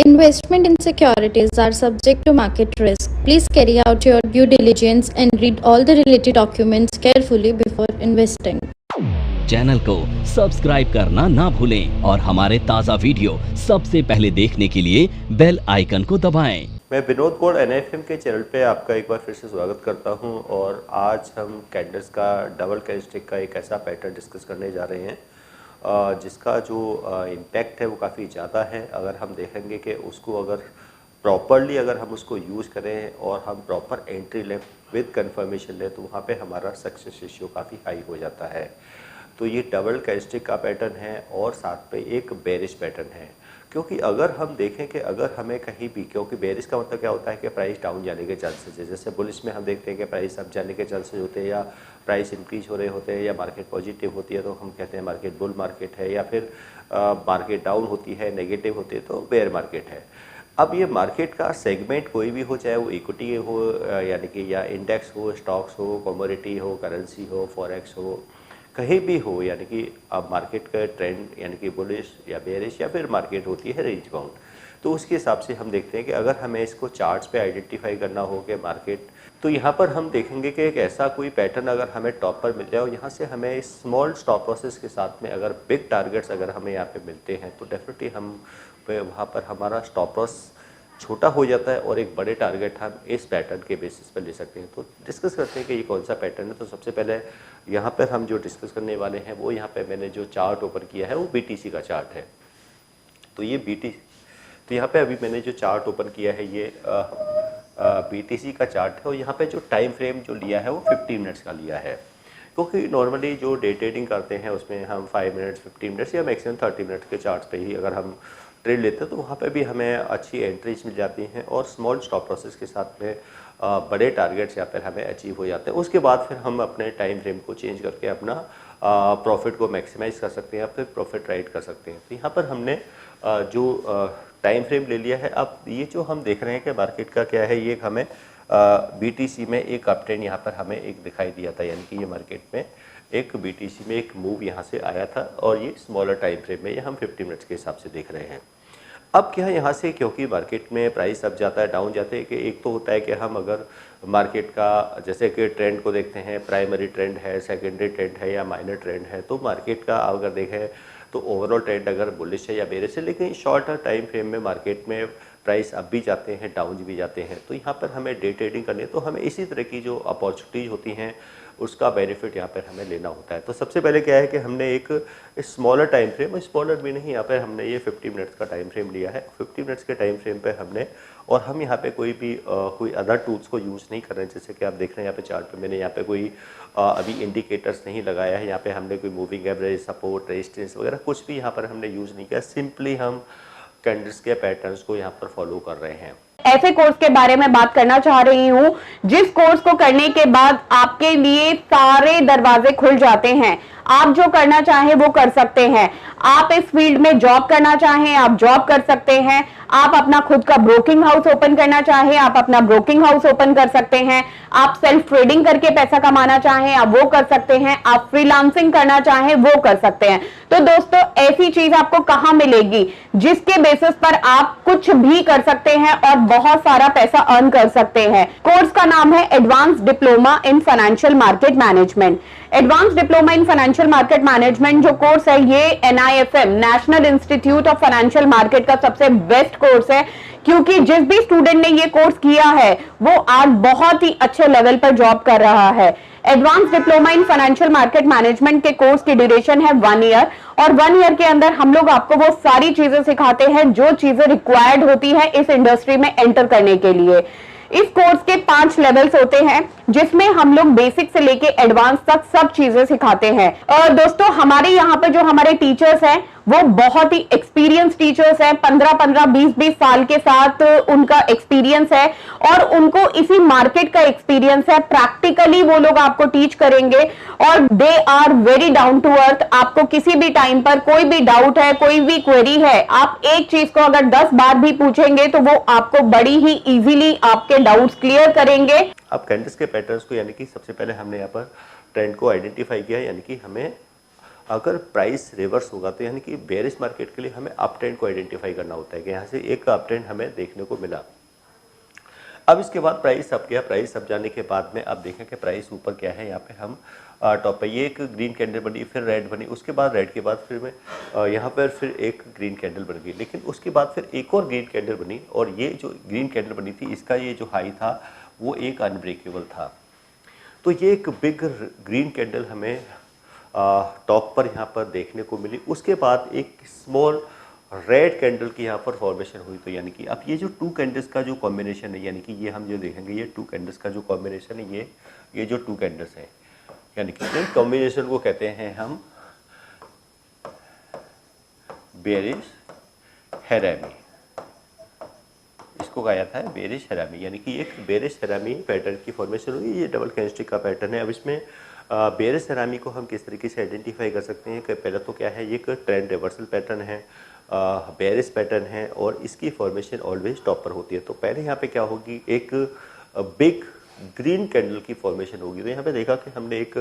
Investment in securities are subject to market risk. Please carry out your due diligence and read all the related documents carefully before investing. Channel को subscribe करना ना भूलें और हमारे ताज़ा video सबसे पहले देखने के लिए बेल आइकन को दबाएं। मैं विनोद गौड़ NIFM के चैनल पे आपका एक बार फिर से स्वागत करता हूं और आज हम कैंडल्स का डबल कैंडलस्टिक का एक ऐसा पैटर्न डिस्कस करने जा रहे हैं जिसका जो इम्पैक्ट है वो काफ़ी ज़्यादा है। अगर हम देखेंगे कि उसको अगर प्रॉपरली अगर हम उसको यूज़ करें और हम प्रॉपर एंट्री लें विद कंफर्मेशन लें तो वहाँ पे हमारा सक्सेस रेशियो काफ़ी हाई हो जाता है। तो ये डबल कैंडलस्टिक का पैटर्न है और साथ में एक बेरिश पैटर्न है, क्योंकि अगर हम देखें कि अगर हमें कहीं भी, क्योंकि बेरिश का मतलब क्या होता है कि प्राइस डाउन जाने के चांसेस है। जैसे बुलिश में हम देखते हैं कि प्राइस अप जाने के चांसेस होते हैं या प्राइस इंक्रीज हो रहे होते हैं या मार्केट पॉजिटिव होती है तो हम कहते हैं मार्केट बुल मार्केट है, या फिर मार्केट डाउन होती है नेगेटिव होती है तो बेयर मार्केट है। अब ये मार्केट का सेगमेंट कोई भी हो, चाहे वो इक्विटी हो यानी कि या इंडेक्स हो, स्टॉक्स हो, कमोडिटी हो, करेंसी हो, फॉरेक्स हो, कहीं भी हो, यानी कि अब मार्केट का ट्रेंड यानी कि बुलिश या बेरिश या फिर मार्केट होती है रेंज बाउंड। तो उसके हिसाब से हम देखते हैं कि अगर हमें इसको चार्ट्स पे आइडेंटिफाई करना हो कि मार्केट, तो यहाँ पर हम देखेंगे कि एक ऐसा कोई पैटर्न अगर हमें टॉप पर मिल जाए और यहाँ से हमें स्मॉल स्टॉप लॉसेस के साथ में अगर बिग टारगेट्स अगर हमें यहाँ पे मिलते हैं तो डेफिनेटली हम वहाँ पर हमारा स्टॉप लॉस छोटा हो जाता है और एक बड़े टारगेट हम इस पैटर्न के बेसिस पर ले सकते हैं। तो डिस्कस करते हैं कि ये कौन सा पैटर्न है। तो सबसे पहले यहाँ पर हम जो डिस्कस करने वाले हैं वो यहाँ पे मैंने जो चार्ट ओपन किया है वो BTC का चार्ट है। तो ये तो यहाँ पे अभी मैंने जो चार्ट ओपन किया है ये BTC का चार्ट है और यहाँ पे जो टाइम फ्रेम जो लिया है वो 50 मिनट्स का लिया है, क्योंकि नॉर्मली जो डे ट्रेडिंग करते हैं उसमें हम 5 मिनट्स 15 मिनट्स या मैक्सिमम 30 मिनट्स के चार्ट्स पे ही अगर हम ट्रेड लेते हैं तो वहाँ पे भी हमें अच्छी एंट्रीज मिल जाती हैं और स्मॉल स्टॉप लॉसेस के साथ में बड़े टारगेट्स यहाँ पर हमें अचीव हो जाते हैं। उसके बाद फिर हम अपने टाइम फ्रेम को चेंज करके अपना प्रॉफिट को मैक्सिमाइज कर सकते हैं या फिर प्रॉफिट राइट कर सकते हैं। तो यहाँ पर हमने जो टाइम फ्रेम ले लिया है। अब ये जो हम देख रहे हैं कि मार्केट का क्या है, ये हमें BTC में एक अप ट्रेंड यहाँ पर हमें एक दिखाई दिया था, यानी कि ये मार्केट में एक BTC में एक मूव यहाँ से आया था और ये स्मॉलर टाइम फ्रेम में ये हम 50 मिनट्स के हिसाब से देख रहे हैं। अब क्या यहाँ से, क्योंकि मार्केट में प्राइस अप जाता है डाउन जाते हैं, कि एक तो होता है कि हम अगर मार्केट का जैसे कि ट्रेंड को देखते हैं, प्राइमरी ट्रेंड है, सेकेंडरी ट्रेंड है या माइनर ट्रेंड है, तो मार्केट का अगर देखें तो ओवरऑल ट्रेंड अगर बुलिश है या बेरिश है, लेकिन शॉर्ट टाइम फ्रेम में मार्केट में प्राइस अप भी जाते हैं डाउन भी जाते हैं। तो यहाँ पर हमें डे ट्रेडिंग करनी है तो हमें इसी तरह की जो अपॉर्चुनिटीज़ होती हैं उसका बेनिफिट यहाँ पर हमें लेना होता है। तो सबसे पहले क्या है कि हमने एक स्मॉलर टाइम फ्रेम, स्मॉलर भी नहीं, यहाँ पर हमने ये 50 मिनट्स का टाइम फ्रेम लिया है। 50 मिनट्स के टाइम फ्रेम पे हमने, और हम यहाँ पे कोई अदर टूल्स को यूज़ नहीं कर रहे हैं। जैसे कि आप देख रहे हैं यहाँ पे चार्ट पे मैंने यहाँ पे कोई अभी इंडिकेटर्स नहीं लगाया है। यहाँ पे हमने कोई मूविंग एवरेज, सपोर्ट, रेजिस्टेंस वगैरह कुछ भी यहाँ पर हमने यूज़ नहीं किया। सिंपली हम कैंडल्स के पैटर्न्स को यहाँ पर फॉलो कर रहे हैं। ऐसे कोर्स के बारे में बात करना चाह रही हूं जिस कोर्स को करने के बाद आपके लिए सारे दरवाजे खुल जाते हैं। आप जो करना चाहें वो कर सकते हैं। आप इस फील्ड में जॉब करना चाहें आप जॉब कर सकते हैं। आप अपना खुद का ब्रोकिंग हाउस ओपन करना चाहें आप अपना ब्रोकिंग हाउस ओपन कर सकते हैं। आप सेल्फ ट्रेडिंग करके पैसा कमाना चाहें आप वो कर सकते हैं। आप फ्रीलांसिंग करना चाहें वो कर सकते हैं। तो दोस्तों, ऐसी चीज आपको कहां मिलेगी जिसके बेसिस पर आप कुछ भी कर सकते हैं और बहुत सारा पैसा अर्न कर सकते हैं। कोर्स का नाम है advance diploma in financial market management. Advance diploma in financial market management जो कोर्स है ये NIFM national institute of financial market का सबसे बेस्ट कोर्स है, क्योंकि जिस भी स्टूडेंट ने ये कोर्स किया है वो आज बहुत ही अच्छे लेवल पर जॉब कर रहा है। Advance diploma in financial market management के कोर्स की ड्यूरेशन है 1 ईयर और 1 ईयर के अंदर हम लोग आपको वो सारी चीजें सिखाते हैं जो चीजें रिक्वायर्ड होती है इस इंडस्ट्री में एंटर करने के लिए। इस कोर्स के 5 लेवल्स होते हैं जिसमें हम लोग बेसिक से लेके एडवांस तक सब चीजें सिखाते हैं। और दोस्तों, हमारे यहाँ पे जो हमारे टीचर्स हैं वो बहुत ही एक्सपीरियंस टीचर्स हैं। 15-15 20-20 साल के साथ उनका एक्सपीरियंस है और उनको इसी मार्केट का एक्सपीरियंस है। प्रैक्टिकली वो लोग आपको टीच करेंगे और they are very down to earth. आपको किसी भी टाइम पर कोई भी डाउट है, कोई भी क्वेरी है, आप एक चीज को अगर 10 बार भी पूछेंगे तो वो आपको बड़ी ही इजीली आपके डाउट्स क्लियर करेंगे। अब कैंडल्स के पैटर्न्स को, यानी कि सबसे पहले हमने यहाँ पर ट्रेंड को आइडेंटिफाई किया, यानी कि हमें अगर प्राइस रिवर्स होगा तो यानी कि बेरिश मार्केट के लिए हमें अप ट्रेंड को आइडेंटिफाई करना होता है कि यहाँ से एक अप ट्रेंड हमें देखने को मिला। अब इसके बाद प्राइस अप गया, प्राइस अप जाने के बाद में अब देखें कि प्राइस ऊपर क्या है। यहाँ पे हम टॉप पे ये एक ग्रीन कैंडल बनी, फिर रेड बनी, उसके बाद रेड के बाद फिर मैं यहाँ पर फिर एक ग्रीन कैंडल बन गई, लेकिन उसके बाद फिर एक और ग्रीन कैंडल बनी और ये जो ग्रीन कैंडल बनी थी इसका ये जो हाई था वो एक अनब्रेकेबल था। तो ये एक बिग ग्रीन कैंडल हमें टॉप पर यहाँ पर देखने को मिली। उसके बाद एक स्मॉल रेड कैंडल की यहाँ पर फॉर्मेशन हुई। तो यानी कि अब ये जो टू कैंडल्स का जो कॉम्बिनेशन है, यानी कि ये हम जो देखेंगे ये टू कैंडल्स का जो कॉम्बिनेशन है, ये जो टू कैंडल्स हैं, यानी कि इन कॉम्बिनेशन को कहते हैं हम बेरिश हैरामी। इसको कहा जाता है बेरिश हैरामी, यानी कि एक बेरिश हैरामी पैटर्न की फॉर्मेशन हुई। ये डबल कैंडलस्टिक का पैटर्न है। अब इसमें बेरिश हैरामी को हम किस तरीके से आइडेंटिफाई कर सकते हैं कि पहले तो क्या है, ये एक ट्रेंड रिवर्सल पैटर्न है, बेरिश पैटर्न है और इसकी फॉर्मेशन ऑलवेज टॉप पर होती है। तो पहले यहाँ पे क्या होगी, एक बिग ग्रीन कैंडल की फॉर्मेशन होगी। तो यहाँ पे देखा कि हमने एक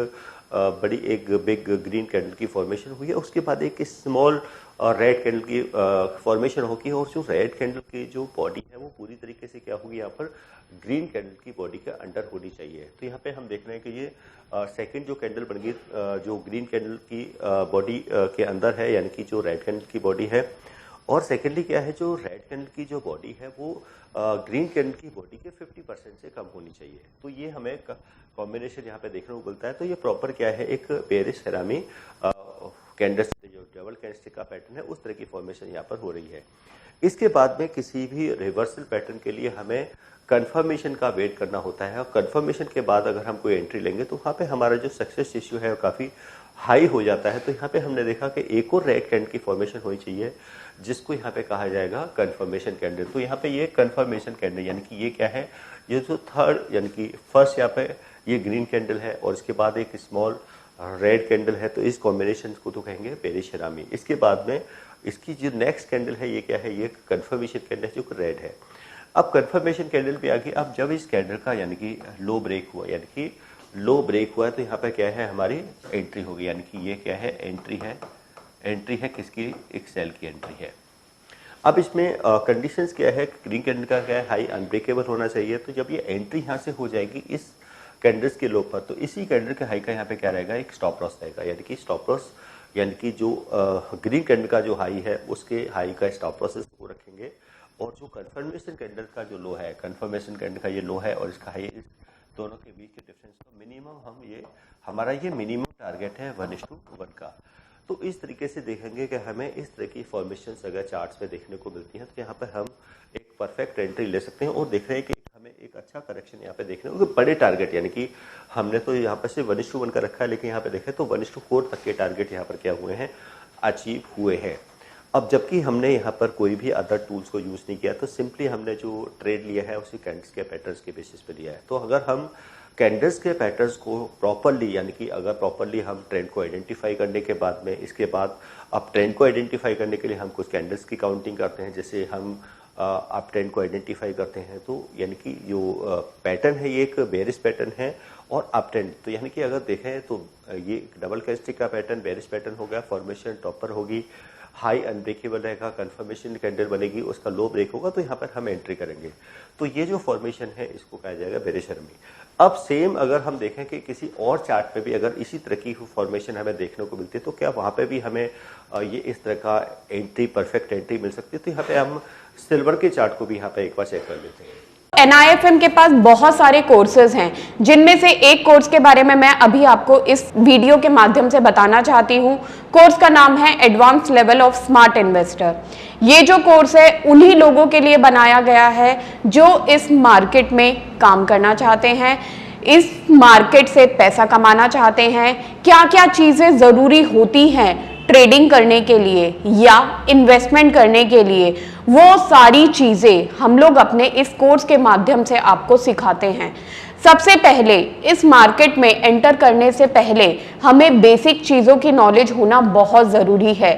बड़ी एक बिग ग्रीन कैंडल की फॉर्मेशन हुई है, उसके बाद एक स्मॉल रेड कैंडल की फॉर्मेशन होगी और जो रेड कैंडल की जो बॉडी है वो पूरी तरीके से क्या होगी, यहाँ पर ग्रीन कैंडल की बॉडी के अंडर होनी चाहिए। तो यहाँ पे हम देख रहे हैं कि ये सेकंड जो कैंडल बन गई जो ग्रीन कैंडल की बॉडी के अंदर है, यानी कि जो रेड कैंडल की बॉडी है। और सेकेंडली क्या है, जो रेड कैंडल की जो बॉडी है वो ग्रीन कैंडल की बॉडी के 50% से कम होनी चाहिए। तो ये हमें कॉम्बिनेशन यहाँ पे देखने को मिलता है। तो ये प्रॉपर क्या है, एक बेरिश हैरामी कैंडल जो डबल कैंडलस्टिक का पैटर्न है उस तरह की फॉर्मेशन यहाँ पर हो रही है। इसके बाद में किसी भी रिवर्सल पैटर्न के लिए हमें कंफर्मेशन का वेट करना होता है और कंफर्मेशन के बाद अगर हम कोई एंट्री लेंगे तो वहाँ पे हमारा जो सक्सेस रेशियो है वो काफ़ी हाई हो जाता है। तो यहाँ पे हमने देखा कि एक और रेड कैंडल की फॉर्मेशन होनी चाहिए जिसको यहाँ पे कहा जाएगा कंफर्मेशन कैंडल। तो यहाँ पे ये कंफर्मेशन कैंडल यानी कि ये क्या है, ये जो थर्ड यानी कि फर्स्ट यहाँ पे ये ग्रीन कैंडल है और इसके बाद एक स्मॉल रेड कैंडल है। तो इस कॉम्बिनेशन को तो कहेंगे बेरिश हैरामी। इसके बाद में इसकी जो नेक्स्ट कैंडल है ये क्या है, ये कंफर्मेशन कैंडल जो रेड है। अब कंफर्मेशन कैंडल पे आगे अब जब इस कैंडल का यानी कि लो ब्रेक हुआ, यानी कि लो ब्रेक हुआ है तो यहाँ पे क्या है, हमारी एंट्री होगी। यानी कि ये क्या है, एंट्री है किसकी, एक सेल की एंट्री है। अब इसमें कंडीशंस क्या है, ग्रीन कैंडल का क्या है, हाई अनब्रेकेबल होना चाहिए। तो जब ये एंट्री यहाँ से हो जाएगी इस कैंडल्स के लो पर, तो इसी कैंडल के हाई का यहाँ पे क्या रहेगा, एक स्टॉप लॉस रहेगा। यानी कि स्टॉप लॉस यानी कि जो ग्रीन कैंडल का जो हाई है उसके हाई का स्टॉप लॉसेस को रखेंगे और जो कंफर्मेशन कैंडल का जो लो है, कंफर्मेशन कैंडल का ये लो है और इसका हाई, इस दोनों के बीच के डिफरेंस का मिनिमम हम ये हमारा ये मिनिमम टारगेट है 1:1 का। तो इस तरीके से देखेंगे कि हमें इस तरह की फॉर्मेशंस अगर चार्ट्स में देखने को मिलती हैं तो यहाँ पर हम एक परफेक्ट एंट्री ले सकते हैं और देख रहे हैं कि हमें एक अच्छा करेक्शन यहाँ पे देखने को, बड़े टारगेट यानी कि हमने तो यहाँ पर से 1:1 का रखा है, लेकिन यहाँ पे देखें तो 1:4 तक के टारगेट यहाँ पर क्या हुए हैं, अचीव हुए हैं। अब जबकि हमने यहाँ पर कोई भी अदर टूल्स को यूज़ नहीं किया, तो सिंपली हमने जो ट्रेड लिया है उसी कैंडल्स के पैटर्न्स के बेसिस पे लिया है। तो अगर हम कैंडल्स के पैटर्न्स को प्रॉपरली यानी कि अगर प्रॉपरली हम ट्रेंड को आइडेंटिफाई करने के बाद में, इसके बाद अब ट्रेंड को आइडेंटिफाई करने के लिए हम कुछ कैंडल्स की काउंटिंग करते हैं, जैसे हम आप ट्रेंड को आइडेंटिफाई करते हैं तो यानी कि जो पैटर्न है ये एक बेरिश पैटर्न है और अप ट्रेंड। तो यानी कि अगर देखें तो ये डबल कैंडलस्टिक का पैटर्न बेरिश पैटर्न हो गया, फॉर्मेशन टॉपर होगी, हाई अनब्रेकेबल रहेगा, कंफर्मेशन कैंडल बनेगी, उसका लो ब्रेक होगा तो यहाँ पर हम एंट्री करेंगे। तो ये जो फॉर्मेशन है इसको कहा जाएगा बेरिश हैरामी। अब सेम अगर हम देखें कि किसी और चार्ट पे भी अगर इसी तरह की फॉर्मेशन हमें देखने को मिलती है तो क्या वहाँ पे भी हमें ये इस तरह का एंट्री, परफेक्ट एंट्री मिल सकती है। तो यहाँ पे हम सिल्वर के चार्ट को भी यहाँ पे एक बार चेक कर लेते हैं। NIFM के पास बहुत सारे कोर्सेज हैं, जिनमें से एक कोर्स के बारे में मैं अभी आपको इस वीडियो के माध्यम से बताना चाहती हूँ। कोर्स का नाम है advance level of smart investor. ये जो कोर्स है उन्हीं लोगों के लिए बनाया गया है जो इस मार्केट में काम करना चाहते हैं, इस मार्केट से पैसा कमाना चाहते हैं। क्या क्या चीजें जरूरी होती हैं ट्रेडिंग करने के लिए या इन्वेस्टमेंट करने के लिए, वो सारी चीजें हम लोग अपने इस कोर्स के माध्यम से आपको सिखाते हैं। सबसे पहले इस मार्केट में एंटर करने से पहले हमें बेसिक चीजों की नॉलेज होना बहुत जरूरी है।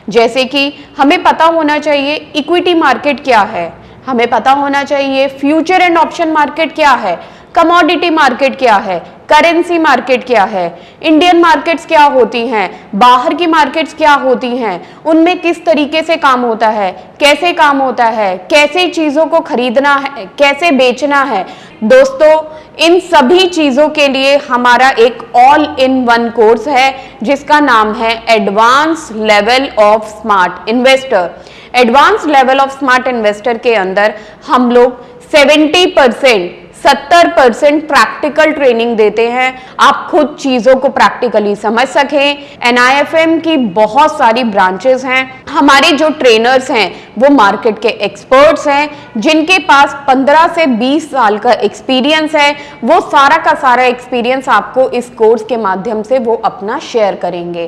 जैसे कि हमें पता होना चाहिए इक्विटी मार्केट क्या है, हमें पता होना चाहिए फ्यूचर एंड ऑप्शन मार्केट क्या है, कमोडिटी मार्केट क्या है, करेंसी मार्केट क्या है, इंडियन मार्केट्स क्या होती हैं, बाहर की मार्केट्स क्या होती हैं, उनमें किस तरीके से काम होता है, कैसे काम होता है, कैसे चीजों को खरीदना है, कैसे बेचना है। दोस्तों, इन सभी चीजों के लिए हमारा एक ऑल इन वन कोर्स है जिसका नाम है advance level of smart investor. Advance level of smart investor के अंदर हम लोग 70% प्रैक्टिकल ट्रेनिंग देते हैं, आप खुद चीजों को प्रैक्टिकली समझ सकें। NIFM की बहुत सारी ब्रांचेस हैं, हमारे जो ट्रेनर्स हैं वो मार्केट के एक्सपर्ट्स हैं जिनके पास 15 से 20 साल का एक्सपीरियंस है। वो सारा का सारा एक्सपीरियंस आपको इस कोर्स के माध्यम से वो अपना शेयर करेंगे।